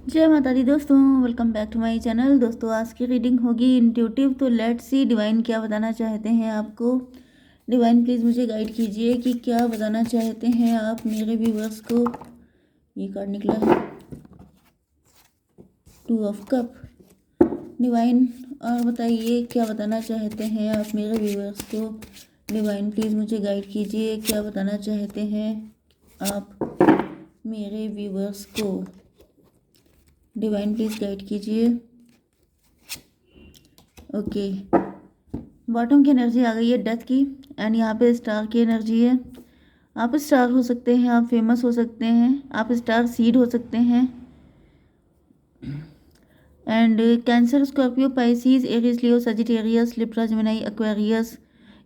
जय माता दी दोस्तों, welcome back to my channel. दोस्तों आज की रीडिंग होगी इंट्यूटिव। तो लेट्स सी डिवाइन क्या बताना चाहते हैं आपको। डिवाइन प्लीज़ मुझे गाइड कीजिए कि क्या बताना चाहते हैं आप मेरे व्यूवर्स को। ये कार्ड निकला है 2 ऑफ कप। डिवाइन और बताइए क्या बताना चाहते हैं आप मेरे व्यूवर्स को। डिवाइन प्लीज़ मुझे गाइड कीजिए क्या बताना चाहते हैं आप मेरे व्यूवर्स को। डिवाइन प्लीज़ गाइड कीजिए। ओके, बॉटम की एनर्जी आ गई है डेथ की, एंड यहाँ पे स्टार की एनर्जी है। आप स्टार हो सकते हैं, आप फेमस हो सकते हैं, आप स्टार सीड हो सकते हैं। And cancer, Scorpio, Pisces, Aries, Leo, Sagittarius, Libra, Gemini, Aquarius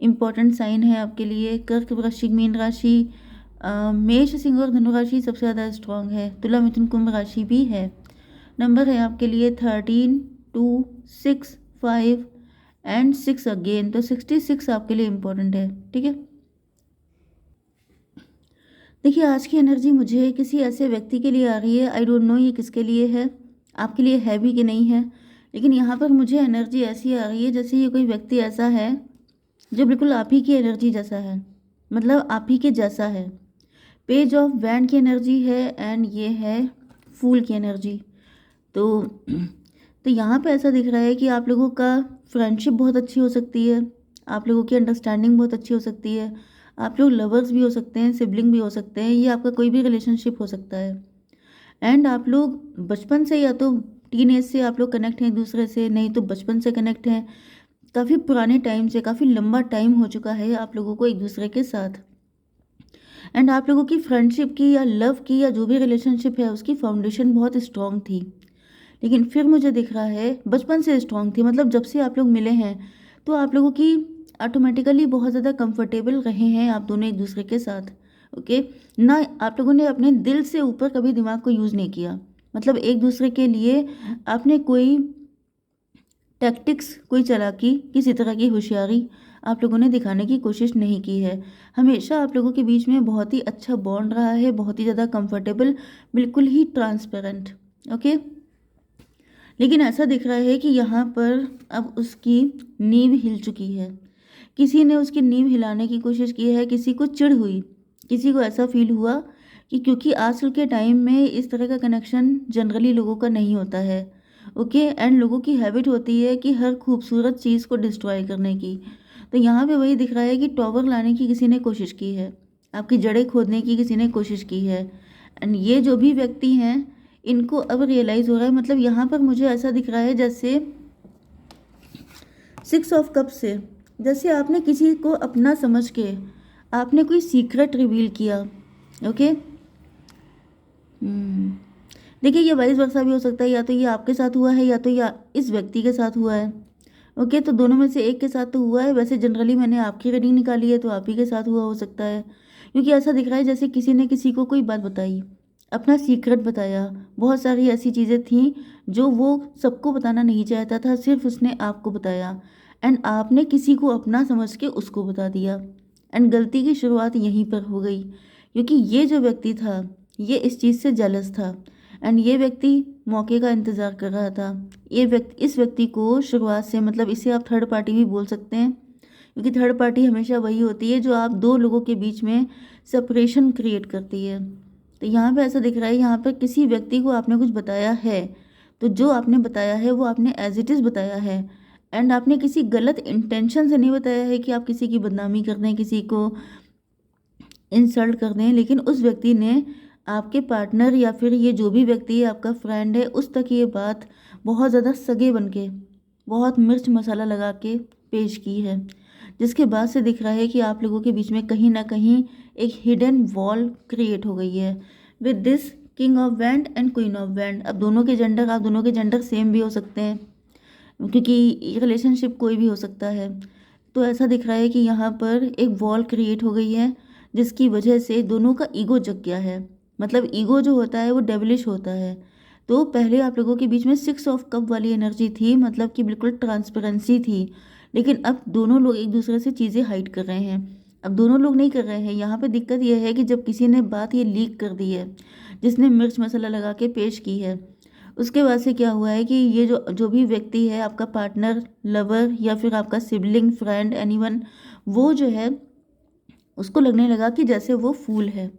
important sign है आपके लिए। कर्क, वृश्चिक, मीन राशि, मेष, सिंह और धनु राशि सबसे ज़्यादा स्ट्रांग है। तुला, मिथुन, कुंभ राशि भी है। नंबर है आपके लिए 13, 2, 6, 5 एंड 6 अगेन। तो 66 आपके लिए इम्पोर्टेंट है, ठीक है। देखिए आज की एनर्जी मुझे किसी ऐसे व्यक्ति के लिए आ रही है। आई डोंट नो ये किसके लिए है, आपके लिए है भी कि नहीं है, लेकिन यहाँ पर मुझे एनर्जी ऐसी आ रही है जैसे ये कोई व्यक्ति ऐसा है जो बिल्कुल आप ही की एनर्जी जैसा है, मतलब आप ही के जैसा है। पेज ऑफ वैंड की एनर्जी है एंड ये है फूल की एनर्जी। तो यहाँ पे ऐसा दिख रहा है कि आप लोगों का फ्रेंडशिप बहुत अच्छी हो सकती है, आप लोगों की अंडरस्टैंडिंग बहुत अच्छी हो सकती है, आप लोग लवर्स भी हो सकते हैं, सिबलिंग भी हो सकते हैं, ये आपका कोई भी रिलेशनशिप हो सकता है। एंड आप लोग बचपन से या तो टीन एज से आप लोग कनेक्ट हैं एक दूसरे से, नहीं तो बचपन से कनेक्ट हैं, काफ़ी पुराने टाइम से, काफ़ी लंबा टाइम हो चुका है आप लोगों को एक दूसरे के साथ। एंड आप लोगों की फ्रेंडशिप की या लव की या जो भी रिलेशनशिप है उसकी फाउंडेशन बहुत स्ट्रांग थी, लेकिन फिर मुझे दिख रहा है बचपन से स्ट्रांग थी। मतलब जब से आप लोग मिले हैं तो आप लोगों की ऑटोमेटिकली बहुत ज़्यादा कंफर्टेबल रहे हैं आप दोनों एक दूसरे के साथ। ओके, ना आप लोगों ने अपने दिल से ऊपर कभी दिमाग को यूज़ नहीं किया, मतलब एक दूसरे के लिए आपने कोई टैक्टिक्स, कोई चालाकी, किसी तरह की होशियारी आप लोगों ने दिखाने की कोशिश नहीं की है। हमेशा आप लोगों के बीच में बहुत ही अच्छा बॉन्ड रहा है, बहुत ही ज़्यादा कंफर्टेबल, बिल्कुल ही ट्रांसपेरेंट। ओके, लेकिन ऐसा दिख रहा है कि यहाँ पर अब उसकी नींव हिल चुकी है। किसी ने उसकी नींव हिलाने की कोशिश की है, किसी को चिढ़ हुई, किसी को ऐसा फील हुआ कि क्योंकि आजकल के टाइम में इस तरह का कनेक्शन जनरली लोगों का नहीं होता है। ओके, एंड लोगों की हैबिट होती है कि हर खूबसूरत चीज़ को डिस्ट्रॉय करने की। तो यहाँ पे वही दिख रहा है कि टॉवर लाने की किसी ने कोशिश की है, आपकी जड़ें खोदने की किसी ने कोशिश की है। एंड ये जो भी व्यक्ति हैं इनको अब रियलाइज़ हो रहा है, मतलब यहाँ पर मुझे ऐसा दिख रहा है जैसे 6 ऑफ कप से, जैसे आपने किसी को अपना समझ के आपने कोई सीक्रेट रिवील किया। ओके, देखिए ये 22 वर्षा भी हो सकता है, या तो ये आपके साथ हुआ है या तो ये इस व्यक्ति के साथ हुआ है। ओके, तो दोनों में से एक के साथ तो हुआ है। वैसे जनरली मैंने आपकी रीडिंग निकाली है तो आप ही के साथ हुआ हो सकता है, क्योंकि ऐसा दिख रहा है जैसे किसी ने किसी को कोई बात बताई, अपना सीक्रेट बताया। बहुत सारी ऐसी चीज़ें थीं जो वो सबको बताना नहीं चाहता था, सिर्फ उसने आपको बताया, एंड आपने किसी को अपना समझ के उसको बता दिया। एंड गलती की शुरुआत यहीं पर हो गई, क्योंकि ये जो व्यक्ति था ये इस चीज़ से जेलस था, एंड ये व्यक्ति मौके का इंतज़ार कर रहा था। ये व्यक्ति, इस व्यक्ति को शुरुआत से, मतलब इसे आप थर्ड पार्टी भी बोल सकते हैं, क्योंकि थर्ड पार्टी हमेशा वही होती है जो आप दो लोगों के बीच में सेपरेशन क्रिएट करती है। तो यहाँ पे ऐसा दिख रहा है, यहाँ पर किसी व्यक्ति को आपने कुछ बताया है, तो जो आपने बताया है वो आपने एज इट इज़ बताया है, एंड आपने किसी गलत इंटेंशन से नहीं बताया है कि आप किसी की बदनामी कर दें, किसी को इंसल्ट कर दें, लेकिन उस व्यक्ति ने आपके पार्टनर या फिर ये जो भी व्यक्ति है आपका फ्रेंड है उस तक ये बात बहुत ज़्यादा सगे बन के, बहुत मिर्च मसाला लगा के पेश की है, जिसके बाद से दिख रहा है कि आप लोगों के बीच में कहीं ना कहीं एक हिडन वॉल क्रिएट हो गई है with this king of wand and queen of wand. अब दोनों के जेंडर, आप दोनों के जेंडर सेम भी हो सकते हैं, क्योंकि रिलेशनशिप कोई भी हो सकता है। तो ऐसा दिख रहा है कि यहाँ पर एक वॉल क्रिएट हो गई है, जिसकी वजह से दोनों का ईगो जग गया है। मतलब ईगो जो होता है वो डेविलिश होता है। तो पहले आप लोगों के बीच में 6 ऑफ कप वाली एनर्जी थी, मतलब कि बिल्कुल ट्रांसपेरेंसी थी, लेकिन अब दोनों लोग एक दूसरे से चीज़ें हाइड कर रहे हैं। अब दोनों लोग नहीं कर रहे हैं। यहाँ पे दिक्कत यह है कि जब किसी ने बात ये लीक कर दी है, जिसने मिर्च मसाला लगा के पेश की है, उसके बाद से क्या हुआ है कि ये जो जो भी व्यक्ति है, आपका पार्टनर, लवर या फिर आपका सिबलिंग, फ्रेंड, एनीवन, वो जो है उसको लगने लगा कि जैसे वो फूल है।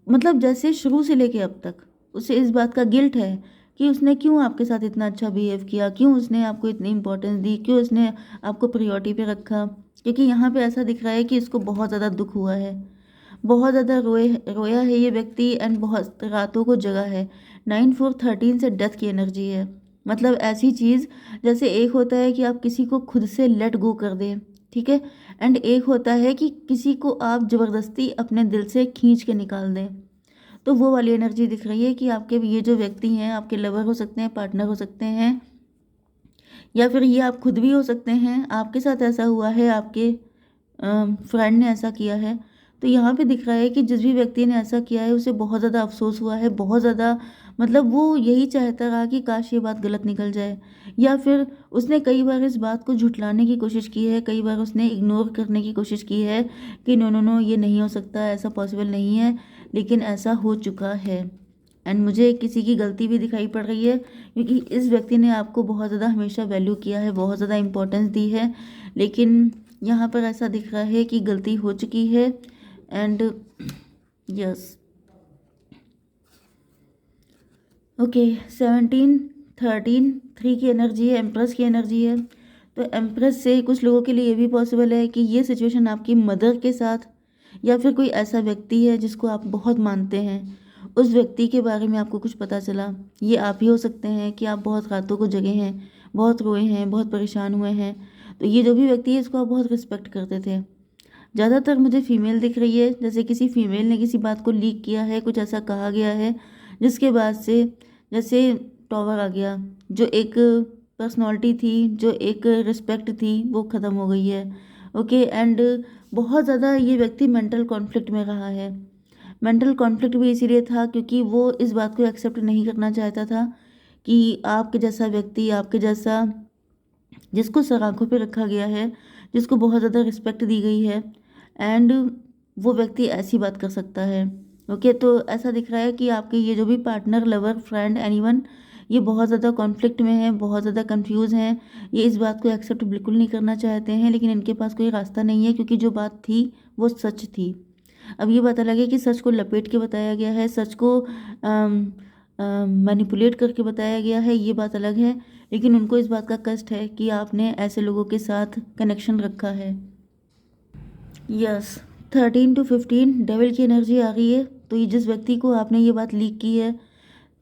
मतलब जैसे शुरू से लेके अब तक उसे इस बात का गिल्ट है कि उसने क्यों आपके साथ इतना अच्छा बिहेव किया, क्यों उसने आपको इतनी इंपॉर्टेंस दी, क्यों उसने आपको प्रायोरिटी पे रखा। क्योंकि यहाँ पे ऐसा दिख रहा है कि इसको बहुत ज़्यादा दुख हुआ है, बहुत ज़्यादा रोया है ये व्यक्ति, एंड बहुत रातों को जगा है। 9/4/13 से डेथ की एनर्जी है। मतलब ऐसी चीज़, जैसे एक होता है कि आप किसी को खुद से लेट गो कर दें, ठीक है, एंड एक होता है कि किसी को आप ज़बरदस्ती अपने दिल से खींच के निकाल दें। तो वो वाली एनर्जी दिख रही है कि आपके ये जो व्यक्ति हैं, आपके लवर हो सकते हैं, पार्टनर हो सकते हैं, या फिर ये आप खुद भी हो सकते हैं। आपके साथ ऐसा हुआ है, आपके फ्रेंड ने ऐसा किया है। तो यहाँ पे दिख रहा है कि जिस भी व्यक्ति ने ऐसा किया है उसे बहुत ज़्यादा अफसोस हुआ है, बहुत ज़्यादा, मतलब वो यही चाहता रहा कि काश ये बात गलत निकल जाए, या फिर उसने कई बार इस बात को झुठलाने की कोशिश की है, कई बार उसने इग्नोर करने की कोशिश की है कि नो नो नो, ये नहीं हो सकता, ऐसा पॉसिबल नहीं है, लेकिन ऐसा हो चुका है। एंड मुझे किसी की गलती भी दिखाई पड़ रही है, क्योंकि इस व्यक्ति ने आपको बहुत ज़्यादा हमेशा वैल्यू किया है, बहुत ज़्यादा इंपॉर्टेंस दी है, लेकिन यहाँ पर ऐसा दिख रहा है कि गलती हो चुकी है। एंड यस, ओके, 17/13/3 की एनर्जी है, एम्प्रेस की एनर्जी है। तो एम्प्रेस से कुछ लोगों के लिए ये भी पॉसिबल है कि ये सिचुएशन आपकी मदर के साथ, या फिर कोई ऐसा व्यक्ति है जिसको आप बहुत मानते हैं, उस व्यक्ति के बारे में आपको कुछ पता चला। ये आप ही हो सकते हैं कि आप बहुत रातों को जगे हैं, बहुत रोए हैं, बहुत परेशान हुए हैं। तो ये जो भी व्यक्ति है, इसको आप बहुत रिस्पेक्ट करते थे। ज़्यादातर मुझे फीमेल दिख रही है, जैसे किसी फीमेल ने किसी बात को लीक किया है, कुछ ऐसा कहा गया है जिसके बाद से जैसे टॉवर आ गया, जो एक पर्सनालिटी थी, जो एक रिस्पेक्ट थी, वो ख़त्म हो गई है। ओके, एंड बहुत ज़्यादा ये व्यक्ति मेंटल कॉन्फ्लिक्ट में रहा है। मेंटल कॉन्फ्लिक्ट भी इसीलिए था क्योंकि वो इस बात को एक्सेप्ट नहीं करना चाहता था कि आपके जैसा व्यक्ति, आपके जैसा जिसको सराखों पे रखा गया है, जिसको बहुत ज़्यादा रिस्पेक्ट दी गई है, एंड वो व्यक्ति ऐसी बात कर सकता है। ओके, तो ऐसा दिख रहा है कि आपके ये जो भी पार्टनर, लवर, फ्रेंड, एनीवन, ये बहुत ज़्यादा कॉन्फ्लिक्ट में है, बहुत ज़्यादा कंफ्यूज हैं। ये इस बात को एक्सेप्ट बिल्कुल नहीं करना चाहते हैं, लेकिन इनके पास कोई रास्ता नहीं है, क्योंकि जो बात थी वो सच थी। अब ये बात अलग है कि सच को लपेट के बताया गया है, सच को मैनिपुलेट करके बताया गया है, ये बात अलग है। लेकिन उनको इस बात का कष्ट है कि आपने ऐसे लोगों के साथ कनेक्शन रखा है। यस, 13/15 डेविल की एनर्जी आ रही है। तो ये जिस व्यक्ति को आपने ये बात लीक की है,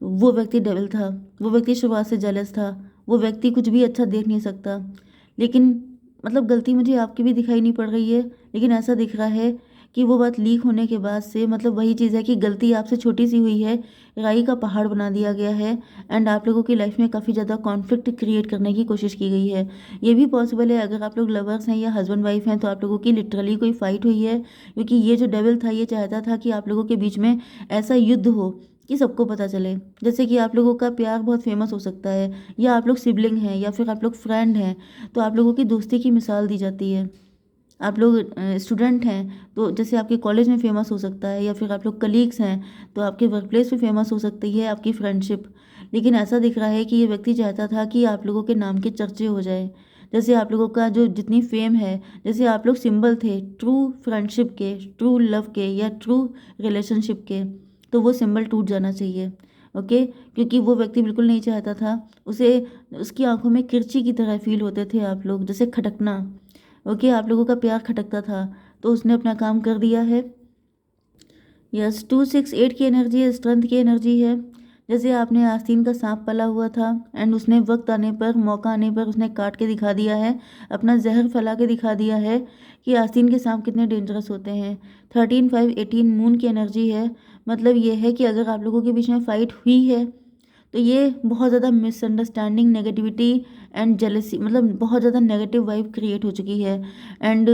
वो व्यक्ति डेविल था। वो व्यक्ति शुरुआत से जेलस था। वो व्यक्ति कुछ भी अच्छा देख नहीं सकता। लेकिन मतलब गलती मुझे आपकी भी दिखाई नहीं पड़ रही है, लेकिन ऐसा दिख रहा है कि वो बात लीक होने के बाद से, मतलब वही चीज़ है कि गलती आपसे छोटी सी हुई है, राई का पहाड़ बना दिया गया है, एंड आप लोगों की लाइफ में काफ़ी ज़्यादा कॉन्फ्लिक्ट क्रिएट करने की कोशिश की गई है। ये भी पॉसिबल है, अगर आप लोग लवर्स हैं या हस्बैंड वाइफ हैं, तो आप लोगों की लिटरली कोई फाइट हुई है, क्योंकि ये जो डेविल था, ये चाहता था कि आप लोगों के बीच में ऐसा युद्ध हो कि सबको पता चले। जैसे कि आप लोगों का प्यार बहुत फेमस हो सकता है, या आप लोग सिबलिंग हैं, या फिर आप लोग फ्रेंड हैं, तो आप लोगों की दोस्ती की मिसाल दी जाती है। आप लोग स्टूडेंट हैं तो जैसे आपके कॉलेज में फेमस हो सकता है, या फिर आप लोग कलीग्स हैं तो आपके वर्क प्लेस पे फेमस हो सकती है आपकी फ्रेंडशिप। लेकिन ऐसा दिख रहा है कि ये व्यक्ति चाहता था कि आप लोगों के नाम के चर्चे हो जाए, जैसे आप लोगों का जो जितनी फेम है, जैसे आप लोग सिंबल थे ट्रू फ्रेंडशिप के, ट्रू लव के, या ट्रू रिलेशनशिप के, तो वो सिंबल टूट जाना चाहिए। ओके, क्योंकि वो व्यक्ति बिल्कुल नहीं चाहता था, उसे उसकी आंखों में किरची की तरह फील होते थे आप लोग, जैसे खटकना। ओके, आप लोगों का प्यार खटकता था, तो उसने अपना काम कर दिया है। यस, 2/6/8 की एनर्जी है, स्ट्रेंथ की एनर्जी है। जैसे आपने आस्तीन का सांप पला हुआ था, एंड उसने वक्त आने पर, मौका आने पर उसने काट के दिखा दिया है, अपना जहर फैला के दिखा दिया है कि आस्तीन के सांप कितने डेंजरस होते हैं। 13/5/18 मून की एनर्जी है। मतलब ये है कि अगर आप लोगों के बीच में फाइट हुई है, तो ये बहुत ज़्यादा मिसअंडरस्टैंडिंग, नेगेटिविटी एंड जेलसी, मतलब बहुत ज़्यादा नेगेटिव वाइब क्रिएट हो चुकी है। एंड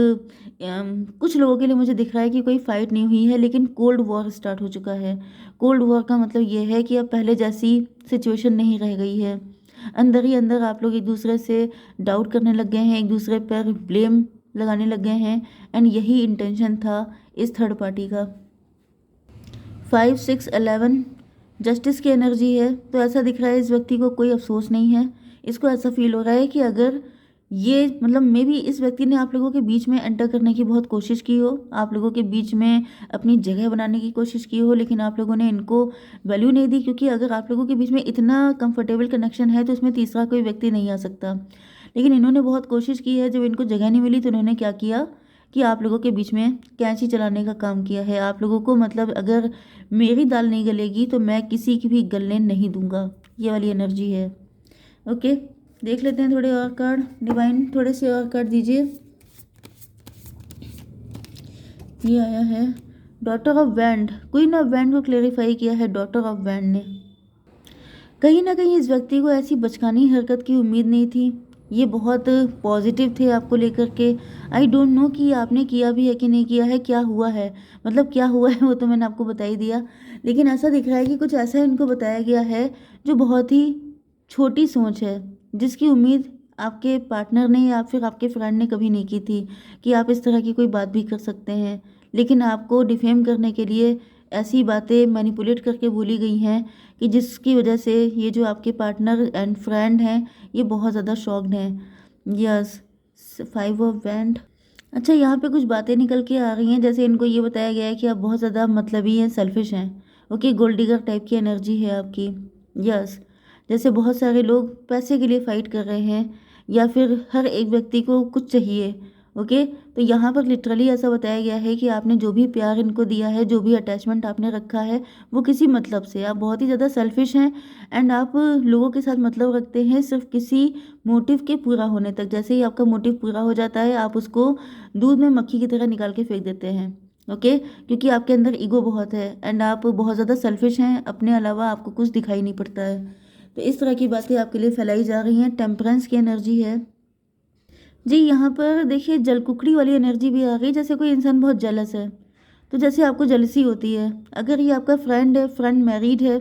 कुछ लोगों के लिए मुझे दिख रहा है कि कोई फाइट नहीं हुई है, लेकिन कोल्ड वॉर स्टार्ट हो चुका है। कोल्ड वॉर का मतलब ये है कि अब पहले जैसी सिचुएशन नहीं रह गई है। अंदर ही अंदर आप लोग एक दूसरे से डाउट करने लग गए हैं, एक दूसरे पर ब्लेम लगाने लग गए हैं, एंड यही इंटेंशन था इस थर्ड पार्टी का। 5/6/11 जस्टिस की एनर्जी है। तो ऐसा दिख रहा है इस व्यक्ति को कोई अफसोस नहीं है। इसको ऐसा फील हो रहा है कि अगर ये मतलब मे बी इस व्यक्ति ने आप लोगों के बीच में एंटर करने की बहुत कोशिश की हो, आप लोगों के बीच में अपनी जगह बनाने की कोशिश की हो, लेकिन आप लोगों ने इनको वैल्यू नहीं दी, क्योंकि अगर आप लोगों के बीच में इतना कंफर्टेबल कनेक्शन है तो इसमें तीसरा कोई व्यक्ति नहीं आ सकता। लेकिन इन्होंने बहुत कोशिश की है, जब इनको जगह नहीं मिली तो इन्होंने क्या किया कि आप लोगों के बीच में कैंची चलाने का काम किया है। आप लोगों को मतलब अगर मेरी दाल नहीं गलेगी तो मैं किसी की भी गलने नहीं दूंगा, ये वाली एनर्जी है। ओके, देख लेते हैं थोड़े और कार्ड। डिवाइन थोड़े से और कार्ड दीजिए। ये आया है daughter of wand. Queen of wand को क्लेरिफाई किया है डॉटर ऑफ वैंड ने। कहीं ना कहीं इस व्यक्ति को ऐसी बचकानी हरकत की उम्मीद नहीं थी। ये बहुत पॉजिटिव थे आपको लेकर के। आई डोंट नो कि आपने किया भी है कि नहीं किया है, क्या हुआ है, मतलब क्या हुआ है वो तो मैंने आपको बता ही दिया। लेकिन ऐसा दिख रहा है कि कुछ ऐसा इनको बताया गया है जो बहुत ही छोटी सोच है, जिसकी उम्मीद आपके पार्टनर ने या फिर आपके फ्रेंड ने कभी नहीं की थी कि आप इस तरह की कोई बात भी कर सकते हैं। लेकिन आपको डिफेम करने के लिए ऐसी बातें मैनिपुलेट करके बोली गई हैं कि जिसकी वजह से ये जो आपके पार्टनर एंड फ्रेंड हैं ये बहुत ज़्यादा शॉक्ड हैं। Yes, 5 of wand. अच्छा, यहाँ पे कुछ बातें निकल के आ रही हैं, जैसे इनको ये बताया गया है कि आप बहुत ज़्यादा मतलबी हैं, सेल्फिश हैं। ओके, गोल्ड डिगर टाइप की एनर्जी है आपकी। यस, जैसे बहुत सारे लोग पैसे के लिए फाइट कर रहे हैं या फिर हर एक व्यक्ति को कुछ चाहिए। ओके, तो यहाँ पर लिटरली ऐसा बताया गया है कि आपने जो भी प्यार इनको दिया है, जो भी अटैचमेंट आपने रखा है, वो किसी मतलब से, आप बहुत ही ज़्यादा सेल्फिश हैं एंड आप लोगों के साथ मतलब रखते हैं सिर्फ किसी मोटिव के पूरा होने तक। जैसे ही आपका मोटिव पूरा हो जाता है आप उसको दूध में मक्खी की तरह निकाल के फेंक देते हैं। ओके, क्योंकि आपके अंदर ईगो बहुत है एंड आप बहुत ज़्यादा सेल्फिश हैं, अपने अलावा आपको कुछ दिखाई नहीं पड़ता है। तो इस तरह की बातें आपके लिए फैलाई जा रही हैं। टेम्परेंस की एनर्जी है जी। यहाँ पर देखिए जलकुकड़ी वाली एनर्जी भी आ गई, जैसे कोई इंसान बहुत जेलस है, तो जैसे आपको जेलसी होती है। अगर ये आपका फ्रेंड है, फ्रेंड मैरिड है,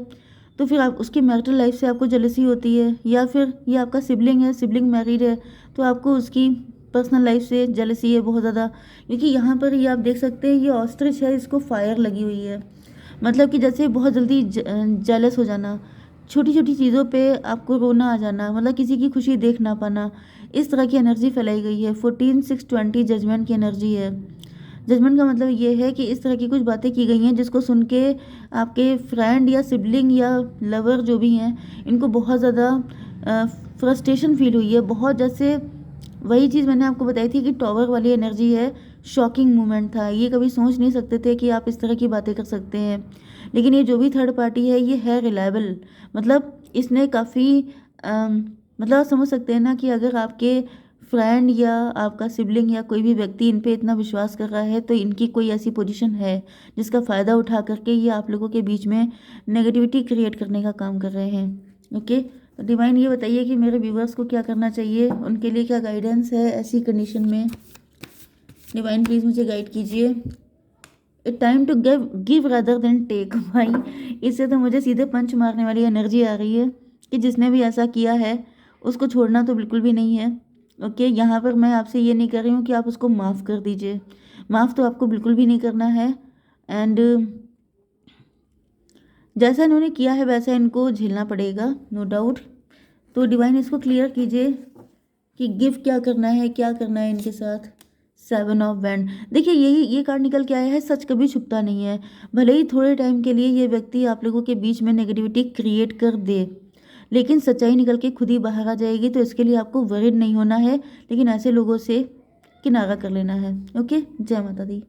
तो फिर आप उसकी मैरिटल लाइफ से आपको जेलसी होती है। या फिर ये आपका सिबलिंग है, सिबलिंग मैरिड है, तो आपको उसकी पर्सनल लाइफ से जेलसी है बहुत ज़्यादा। क्योंकि यहाँ पर ये आप देख सकते हैं ये ऑस्ट्रिच है, इसको फायर लगी हुई है, मतलब कि जैसे बहुत जल्दी जेलस हो जाना, छोटी छोटी चीज़ों पे आपको रोना आ जाना, मतलब किसी की खुशी देख ना पाना, इस तरह की एनर्जी फैलाई गई है। 14/6/20 जजमेंट की एनर्जी है। जजमेंट का मतलब ये है कि इस तरह की कुछ बातें की गई हैं जिसको सुन के आपके फ्रेंड या सिबलिंग या लवर जो भी हैं इनको बहुत ज़्यादा फ्रस्ट्रेशन फील हुई है। बहुत जैसे वही चीज़ मैंने आपको बताई थी कि टॉवर वाली एनर्जी है। शॉकिंग मोमेंट था, ये कभी सोच नहीं सकते थे कि आप इस तरह की बातें कर सकते हैं। लेकिन ये जो भी थर्ड पार्टी है ये है रिलायबल, मतलब इसने काफ़ी मतलब आप समझ सकते हैं ना कि अगर आपके फ्रेंड या आपका सिबलिंग या कोई भी व्यक्ति इन पे इतना विश्वास कर रहा है तो इनकी कोई ऐसी पोजीशन है जिसका फ़ायदा उठा करके ये आप लोगों के बीच में नेगेटिविटी क्रिएट करने का काम कर रहे हैं। ओके, तो डिवाइन ये बताइए कि मेरे व्यूवर्स को क्या करना चाहिए, उनके लिए क्या गाइडेंस है ऐसी कंडीशन में। डिवाइन प्लीज़ मुझे गाइड कीजिए। It time to give rather than take. भाई इससे तो मुझे सीधे पंच मारने वाली एनर्जी आ रही है कि जिसने भी ऐसा किया है उसको छोड़ना तो बिल्कुल भी नहीं है। ओके, यहाँ पर मैं आपसे ये नहीं कर रही हूँ कि आप उसको माफ़ कर दीजिए, माफ़ तो आपको बिल्कुल भी नहीं करना है। एंड जैसा इन्होंने किया है वैसा इनको झेलना पड़ेगा, नो डाउट। तो डिवाइन इसको क्लियर कीजिए कि गिव क्या करना है, क्या करना है इनके साथ। 7 ऑफ वैंड। देखिए यही ये कार्ड निकल के आया है, सच कभी छुपता नहीं है। भले ही थोड़े टाइम के लिए ये व्यक्ति आप लोगों के बीच में नेगेटिविटी क्रिएट कर दे, लेकिन सच्चाई निकल के खुद ही बाहर आ जाएगी। तो इसके लिए आपको वरीड नहीं होना है, लेकिन ऐसे लोगों से किनारा कर लेना है। ओके, जय माता दी।